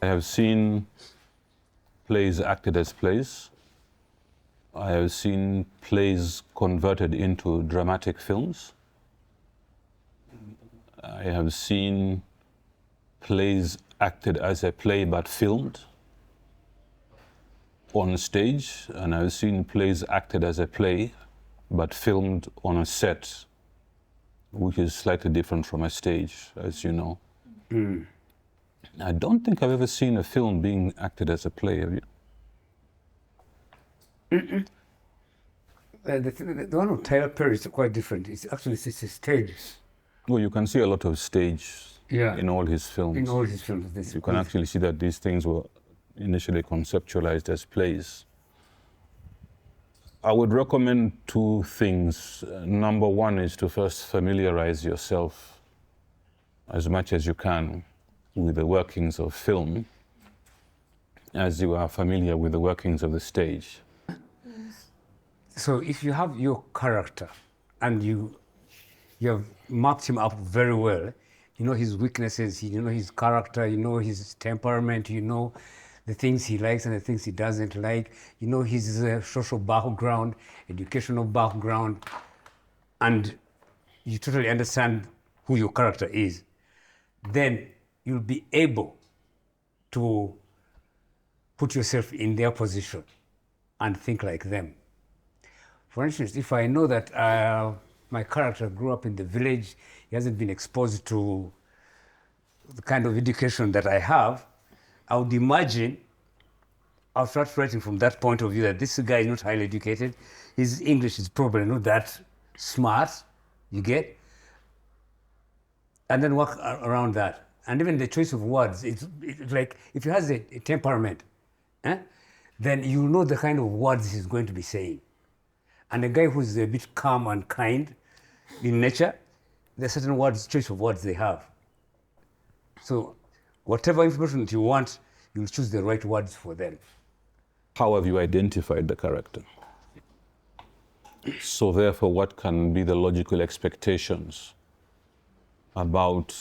I have seen plays acted as plays. I have seen plays converted into dramatic films. I have seen plays acted as a play but filmed on stage, and I've seen plays acted as a play but filmed on a set, which is slightly different from a stage, as you know. I don't think I've ever seen a film being acted as a play, have you? The one with Tyler Perry is quite different. It's a stage. Well, you can see a lot of stage Yeah. in all his films. In all his films. You can actually see that these things were initially conceptualized as plays. I would recommend two things. Number one is to first familiarize yourself as much as you can with the workings of film, as you are familiar with the workings of the stage. So if you have your character and you have mapped him up very well, you know his weaknesses, you know his character, you know his temperament, you know the things he likes and the things he doesn't like, you know his social background, educational background, and you totally understand who your character is, then you'll be able to put yourself in their position and think like them. For instance, if I know that my character grew up in the village, he hasn't been exposed to the kind of education that I have, I would imagine I'll start writing from that point of view that this guy is not highly educated, his English is probably not that smart, you get? And then work around that. And even the choice of words, it's like if he has a temperament, then you know the kind of words he's going to be saying. And a guy who's a bit calm and kind in nature, there's certain words, choice of words they have. So whatever information that you want, you'll choose the right words for them. How have you identified the character? So therefore, what can be the logical expectations about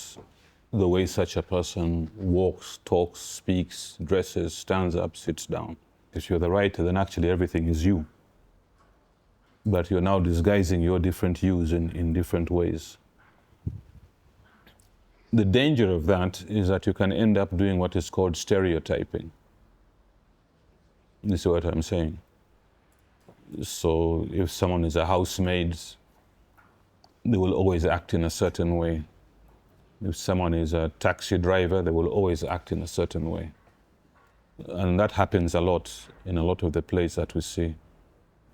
the way such a person walks, talks, speaks, dresses, stands up, sits down? If you're the writer, then actually everything is you. But you're now disguising your different yous in different ways. The danger of that is that you can end up doing what is called stereotyping. This is what I'm saying. So if someone is a housemaid, they will always act in a certain way. If someone is a taxi driver, they will always act in a certain way. And that happens a lot in a lot of the plays that we see.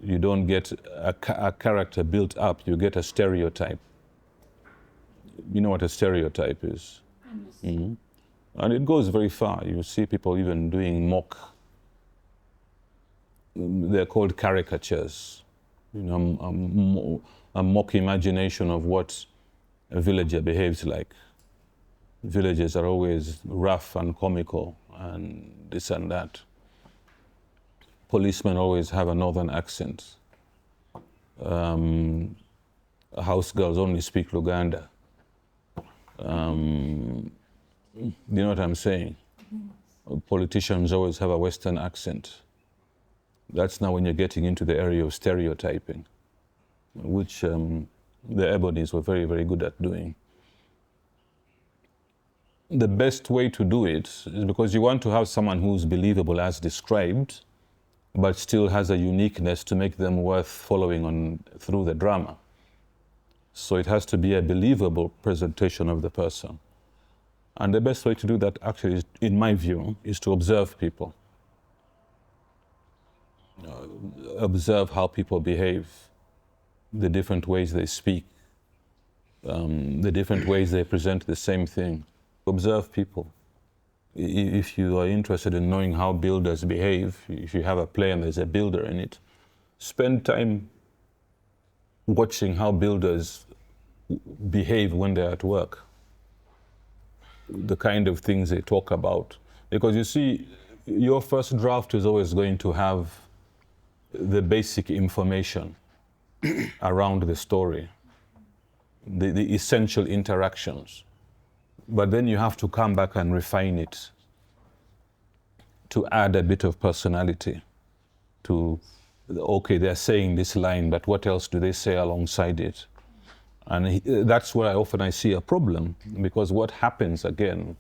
You don't get a character built up, you get a stereotype. You know what a stereotype is? Mm-hmm. And it goes very far. You see people even doing they're called caricatures. You know, a mock imagination of what a villager behaves like. Villagers are always rough and comical and this and that. Policemen always have a northern accent. House girls only speak Luganda. You know what I'm saying? Politicians always have a Western accent. That's now when you're getting into the area of stereotyping, which the Ebonies were very, very good at doing. The best way to do it is because you want to have someone who's believable as described, but still has a uniqueness to make them worth following on through the drama. So it has to be a believable presentation of the person. And the best way to do that actually, in my view, is to observe people. Observe how people behave, the different ways they speak, the different ways they present the same thing. Observe people. If you are interested in knowing how builders behave, if you have a play and there's a builder in it, spend time watching how builders behave when they're at work, the kind of things they talk about. Because you see, your first draft is always going to have the basic information around the story, the essential interactions. But then you have to come back and refine it to add a bit of personality to, okay, they're saying this line, but what else do they say alongside it? And that's where I see a problem, because what happens again,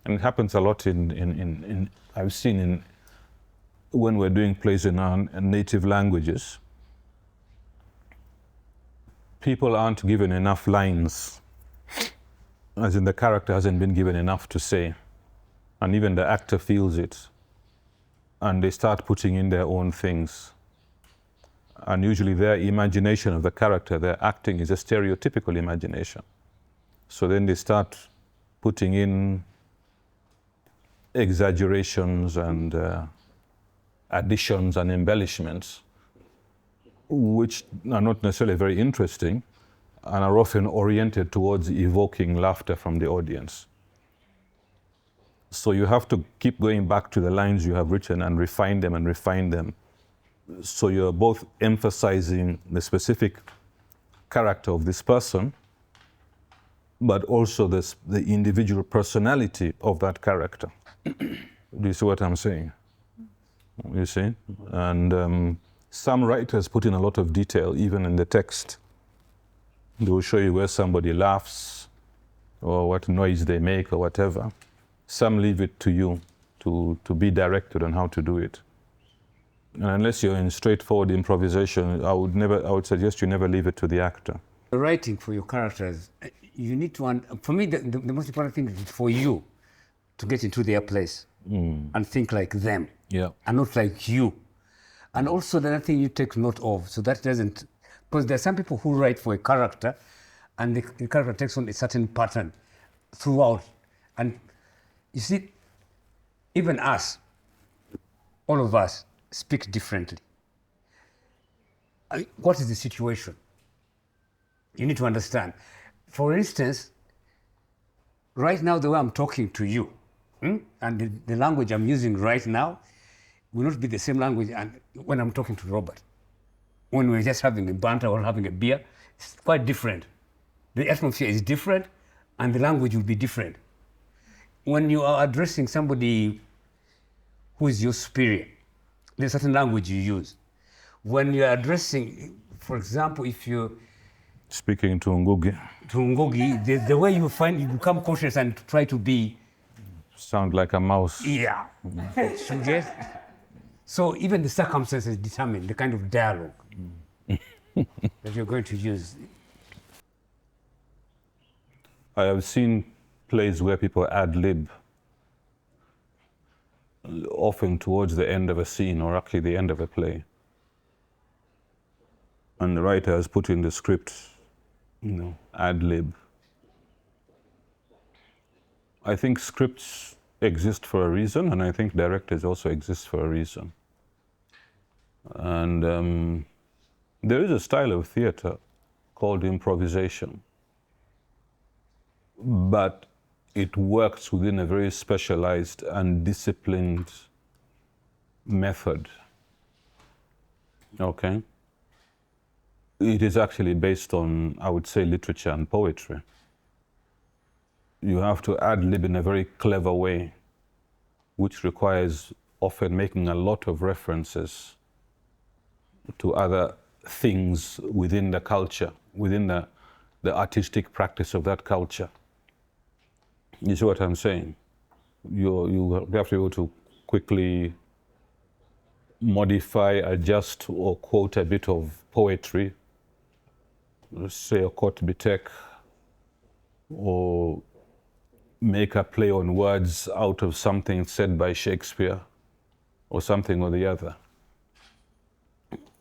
and it happens a lot I've seen when we're doing plays in our native languages, people aren't given enough lines, as in the character hasn't been given enough to say, and even the actor feels it, and they start putting in their own things. And usually their imagination of the character, their acting, is a stereotypical imagination. So then they start putting in exaggerations and additions and embellishments, which are not necessarily very interesting and are often oriented towards evoking laughter from the audience. So you have to keep going back to the lines you have written and refine them. So you're both emphasizing the specific character of this person, but also the individual personality of that character. Do you see what I'm saying? You see? And some writers put in a lot of detail, even in the text. They will show you where somebody laughs, or what noise they make, or whatever. Some leave it to you to be directed on how to do it. And unless you're in straightforward improvisation, I would suggest you never leave it to the actor. The writing for your characters, you need to, for me, the most important thing is for you to get into their place and think like them, and not like you. And also the other thing you take note of, so that doesn't, because there are some people who write for a character, and the character takes on a certain pattern throughout. And you see, even us, all of us, speak differently. What is the situation? You need to understand. For instance, right now, the way I'm talking to you, and the language I'm using right now will not be the same language and when I'm talking to Robert. When we're just having a banter or having a beer, it's quite different. The atmosphere is different and the language will be different. When you are addressing somebody who is your superior, there's a certain language you use. When you're addressing, for example, if you're speaking to Ngugi, the way you become conscious and try to be... Sound like a mouse. Yeah. So even the circumstances determine the kind of dialogue that you're going to use. I have seen plays where people ad-lib, often towards the end of a scene or actually the end of a play. And the writer has put in the script, ad-lib. I think scripts exist for a reason, and I think directors also exist for a reason. And there is a style of theater called improvisation, but it works within a very specialized and disciplined method. Okay? It is actually based on, I would say, literature and poetry. You have to ad-lib in a very clever way, which requires often making a lot of references to other things within the culture, within the artistic practice of that culture. You see what I'm saying? You have to be able to quickly modify, adjust, or quote a bit of poetry, say a quote bitek, or make a play on words out of something said by Shakespeare, or something or the other.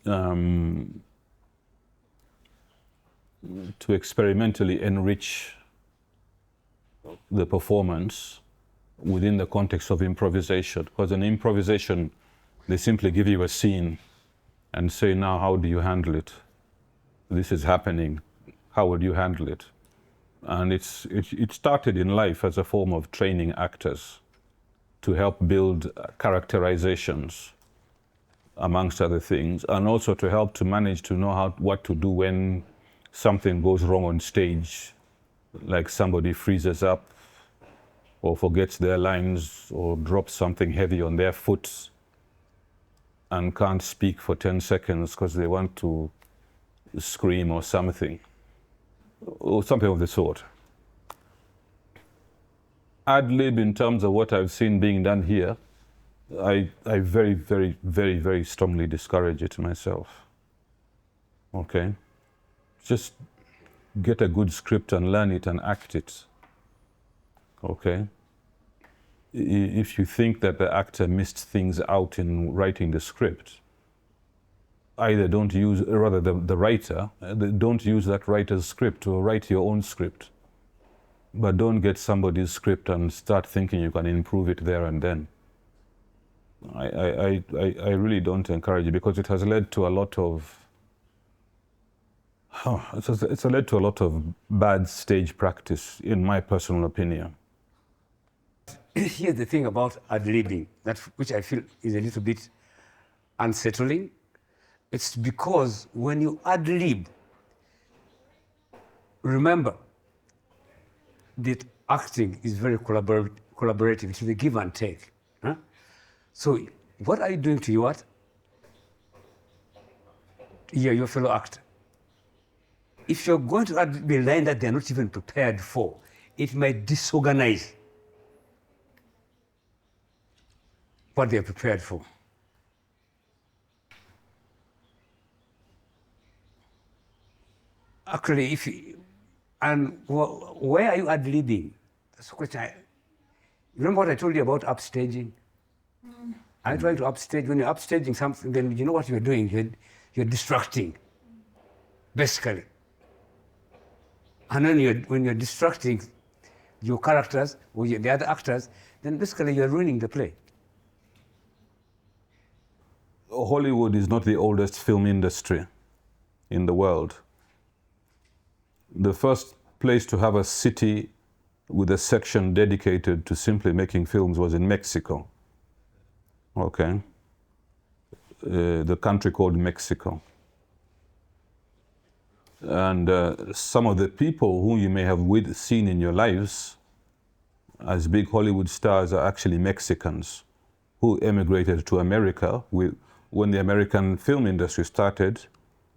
To experimentally enrich the performance within the context of improvisation. Because in improvisation, they simply give you a scene and say, now, how do you handle it? This is happening. How would you handle it? And it started in life as a form of training actors to help build characterizations, amongst other things, and also to help to manage to know what to do when something goes wrong on stage, like somebody freezes up or forgets their lines or drops something heavy on their foot and can't speak for 10 seconds because they want to scream or something of the sort. Ad-lib, in terms of what I've seen being done here, I very, very, very, very strongly discourage it myself. Okay? Just get a good script and learn it and act it. Okay? If you think that the actor missed things out in writing the script, either don't use, rather the writer, don't use that writer's script or write your own script. But don't get somebody's script and start thinking you can improve it there and then. I really don't encourage it because it has led to a lot of, it's led to a lot of bad stage practice, in my personal opinion. Here's the thing about ad-libbing, which I feel is a little bit unsettling. It's because when you ad-lib, remember that acting is very collaborative. It's a give and take. Huh? So what are you doing to your fellow actor? If you're going to ad-lib a line that they're not even prepared for, it might disorganize what they're prepared for. Actually, where are you ad-libbing? That's the question. Remember what I told you about upstaging? I'm trying to upstage. When you're upstaging something, then you know what you're doing. You're distracting, basically. And then when you're distracting your characters or the other actors, then basically you're ruining the play. Hollywood is not the oldest film industry in the world. The first place to have a city with a section dedicated to simply making films was in Mexico. Okay? The country called Mexico. And some of the people who you may have seen in your lives as big Hollywood stars are actually Mexicans who emigrated to America when the American film industry started,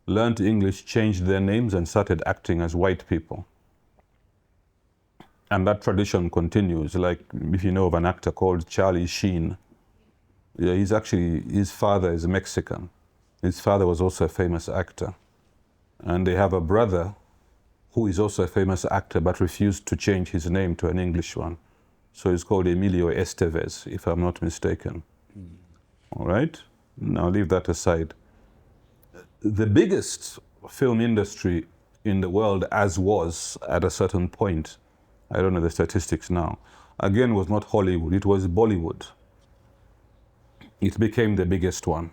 learned English, changed their names, and started acting as white people. And that tradition continues. Like, if you know of an actor called Charlie Sheen, his father is Mexican. His father was also a famous actor. And they have a brother who is also a famous actor but refused to change his name to an English one. So he's called Emilio Estevez, if I'm not mistaken. All right? Now leave that aside. The biggest film industry in the world, as was at a certain point, I don't know the statistics now, again was not Hollywood, it was Bollywood. It became the biggest one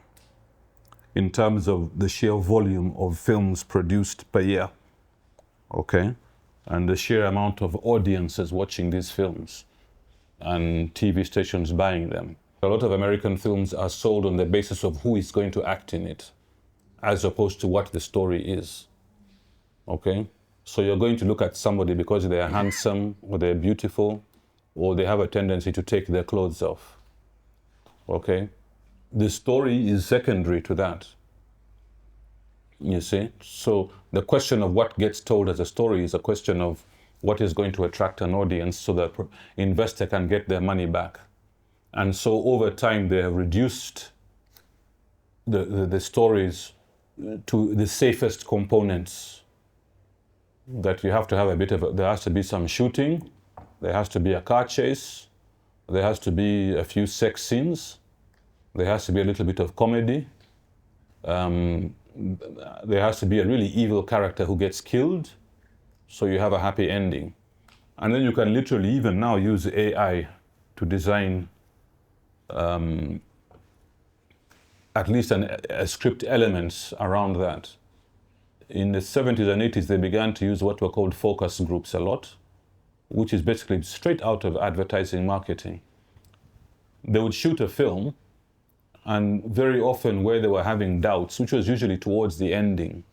in terms of the sheer volume of films produced per year, okay? And the sheer amount of audiences watching these films and TV stations buying them. A lot of American films are sold on the basis of who is going to act in it, as opposed to what the story is, okay? So you're going to look at somebody because they're handsome, or they're beautiful, or they have a tendency to take their clothes off, okay? The story is secondary to that, you see? So the question of what gets told as a story is a question of what is going to attract an audience so that investor can get their money back. And so over time, they have reduced the stories to the safest components, that you have to have there has to be some shooting, there has to be a car chase, there has to be a few sex scenes, there has to be a little bit of comedy, there has to be a really evil character who gets killed, so you have a happy ending. And then you can literally even now use AI to design at least a script elements around that. In the 70s and 80s, they began to use what were called focus groups a lot, which is basically straight out of advertising marketing. They would shoot a film, and very often where they were having doubts, which was usually towards the ending,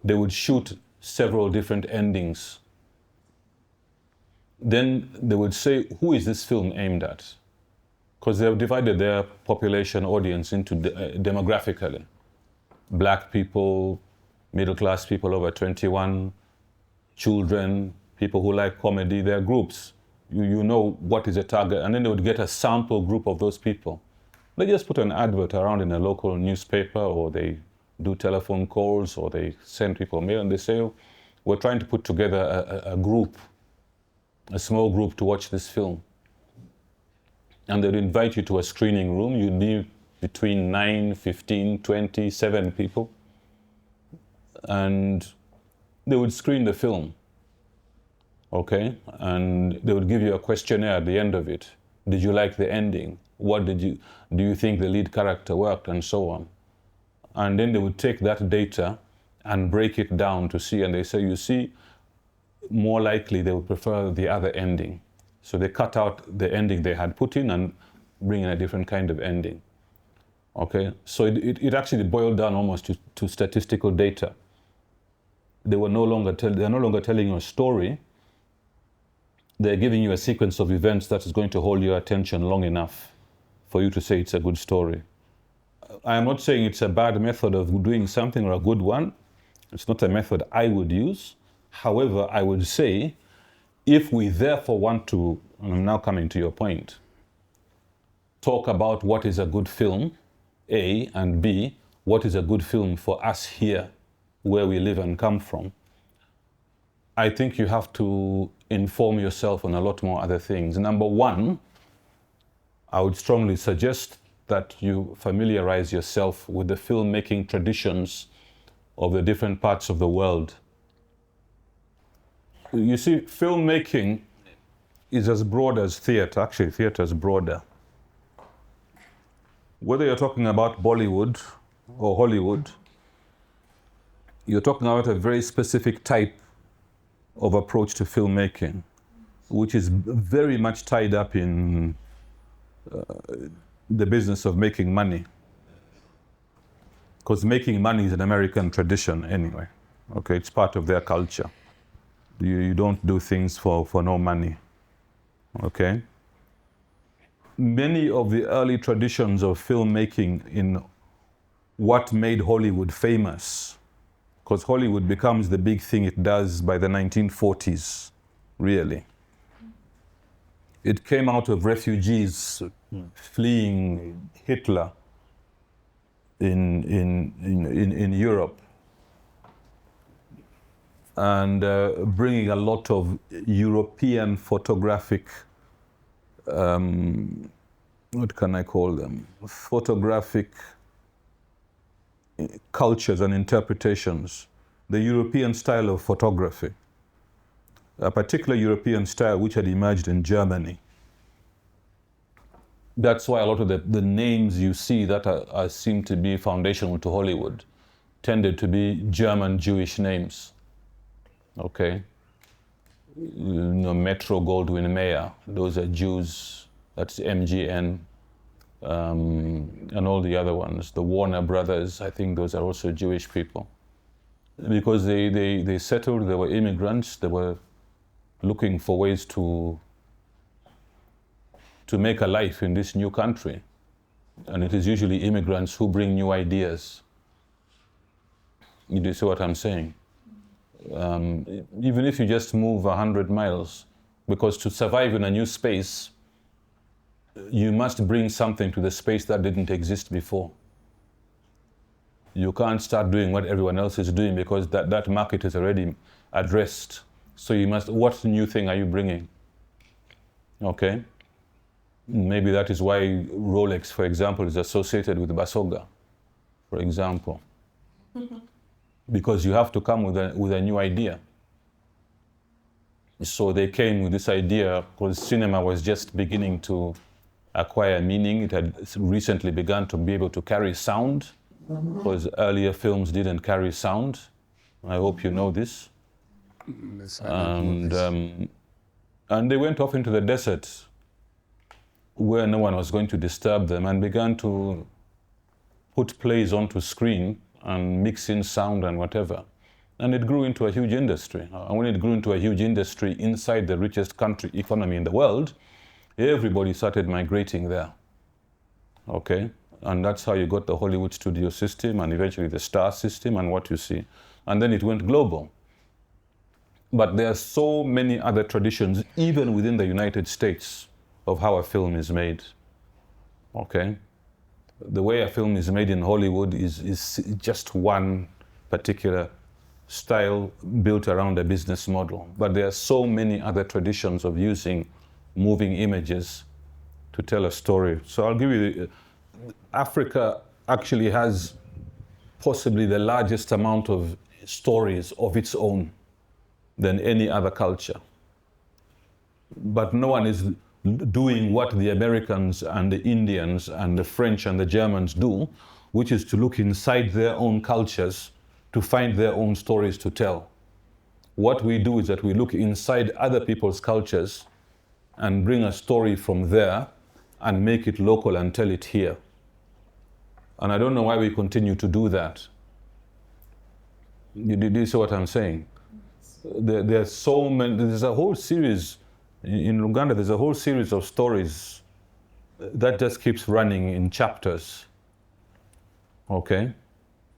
they would shoot several different endings then they would say, who is this film aimed at? Because they have divided their population audience into demographically. Black people, middle-class people over 21, children, people who like comedy, they're groups. You know what is a target, and then they would get a sample group of those people. They just put an advert around in a local newspaper, or they do telephone calls, or they send people mail, and they say, oh, we're trying to put together a group, a small group to watch this film. And they'd invite you to a screening room. You'd be between 9, 15, 20, 7 people. And they would screen the film, okay? And they would give you a questionnaire at the end of it. Did you like the ending? Do you think the lead character worked, and so on? And then they would take that data and break it down to see, and they say, you see, more likely they would prefer the other ending. So they cut out the ending they had put in and bring in a different kind of ending. Okay, so it actually boiled down almost to statistical data. They're no longer telling you a story. They're giving you a sequence of events that is going to hold your attention long enough for you to say it's a good story. I am not saying it's a bad method of doing something or a good one. It's not a method I would use. However, I would say, if we therefore want to, and I'm now coming to your point, talk about what is a good film, A, and B, what is a good film for us here, where we live and come from, I think you have to inform yourself on a lot more other things. Number one, I would strongly suggest that you familiarize yourself with the filmmaking traditions of the different parts of the world. You see, filmmaking is as broad as theater. Actually, theater is broader. Whether you're talking about Bollywood or Hollywood, you're talking about a very specific type of approach to filmmaking, which is very much tied up in the business of making money. Because making money is an American tradition anyway. Okay, it's part of their culture. You don't do things for no money. Okay? Many of the early traditions of filmmaking in what made Hollywood famous, because Hollywood becomes the big thing it does by the 1940s, really. It came out of refugees fleeing Hitler in Europe, and bringing a lot of European photographic, what can I call them? Photographic cultures and interpretations. The European style of photography, a particular European style which had emerged in Germany. That's why a lot of the names you see that seem to be foundational to Hollywood tended to be German Jewish names. Okay, Metro Goldwyn Mayer, those are Jews. That's MGM, and all the other ones. The Warner Brothers, I think those are also Jewish people, because they settled. They were immigrants. They were looking for ways to make a life in this new country, and it is usually immigrants who bring new ideas. You do see what I'm saying? Even if you just move 100 miles, because to survive in a new space, you must bring something to the space that didn't exist before. You can't start doing what everyone else is doing, because that market is already addressed. So you must, what new thing are you bringing? Okay? Maybe that is why Rolex, for example, is associated with Basoga, for example. Because you have to come with a new idea. So they came with this idea because cinema was just beginning to acquire meaning. It had recently begun to be able to carry sound, because earlier films didn't carry sound. I hope you know this. And they went off into the desert where no one was going to disturb them, and began to put plays onto screen and mix in sound and whatever. And it grew into a huge industry. And when it grew into a huge industry inside the richest country economy in the world, everybody started migrating there. Okay? And that's how you got the Hollywood studio system and eventually the star system and what you see. And then it went global. But there are so many other traditions, even within the United States, of how a film is made. Okay? The way a film is made in Hollywood is just one particular style built around a business model. But there are so many other traditions of using moving images to tell a story. So I'll give you, Africa actually has possibly the largest amount of stories of its own than any other culture. But no one is doing what the Americans and the Indians and the French and the Germans do, which is to look inside their own cultures to find their own stories to tell. What we do is that we look inside other people's cultures and bring a story from there and make it local and tell it here. And I don't know why we continue to do that. Do you see what I'm saying? There are so many, there's a whole series, in Uganda there's a whole series of stories that just keeps running in chapters. Okay?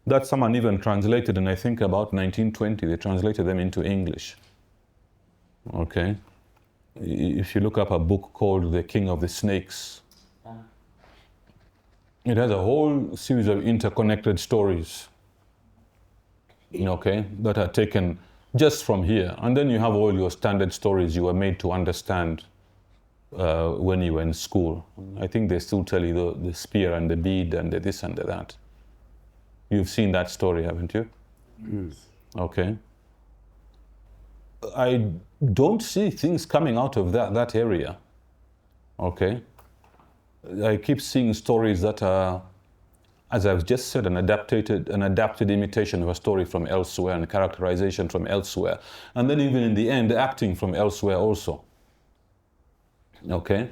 That someone even translated in, I think, about 1920, they translated them into English. Okay? If you look up a book called The King of the Snakes, it has a whole series of interconnected stories, okay, that are taken just from here. And then you have all your standard stories you were made to understand when you were in school. I think they still tell you the spear and the bead and the this and the that. You've seen that story, haven't you? Yes. Okay. I don't see things coming out of that area. Okay. I keep seeing stories that are, as I've just said, an adapted imitation of a story from elsewhere and characterization from elsewhere. And then even in the end, acting from elsewhere also. Okay?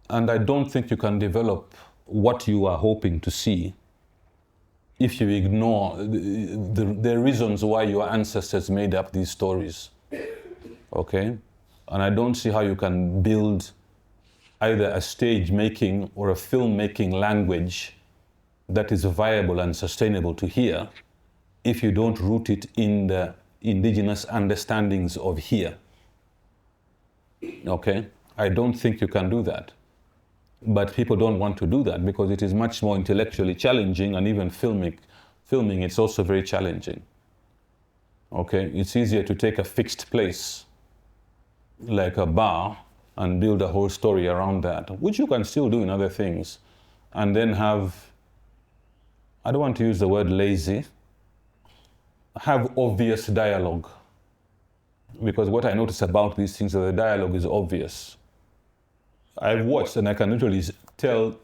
And I don't think you can develop what you are hoping to see if you ignore the reasons why your ancestors made up these stories. Okay? And I don't see how you can build either a stage making or a film making language that is viable and sustainable to hear if you don't root it in the indigenous understandings of here. Okay? I don't think you can do that. But people don't want to do that because it is much more intellectually challenging, and even filming it's also very challenging. Okay? It's easier to take a fixed place like a bar and build a whole story around that, which you can still do in other things, and then have, I don't want to use the word lazy, have obvious dialogue. Because what I notice about these things is that the dialogue is obvious. I've watched and I can literally tell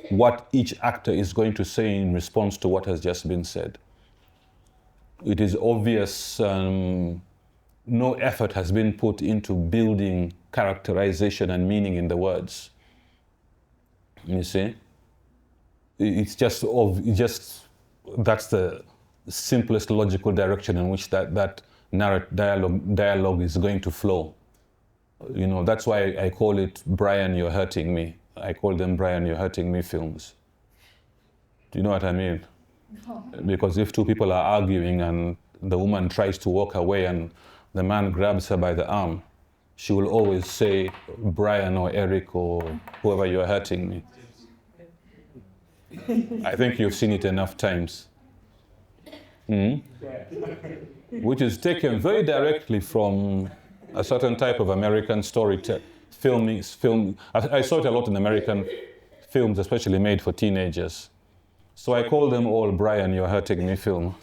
what each actor is going to say in response to what has just been said. It is obvious. No effort has been put into building characterization and meaning in the words. You see? It's just that's the simplest logical direction in which that dialogue is going to flow. You know, that's why I call it Brian, You're Hurting Me. I call them Brian, You're Hurting Me films. Do you know what I mean? No. Because if two people are arguing and the woman tries to walk away and the man grabs her by the arm, she will always say, Brian or Eric or whoever, you're hurting me. I think you've seen it enough times. Which is taken very directly from a certain type of American film. I saw it a lot in American films, especially made for teenagers. So I call them all Brian, You're Hurting Me film.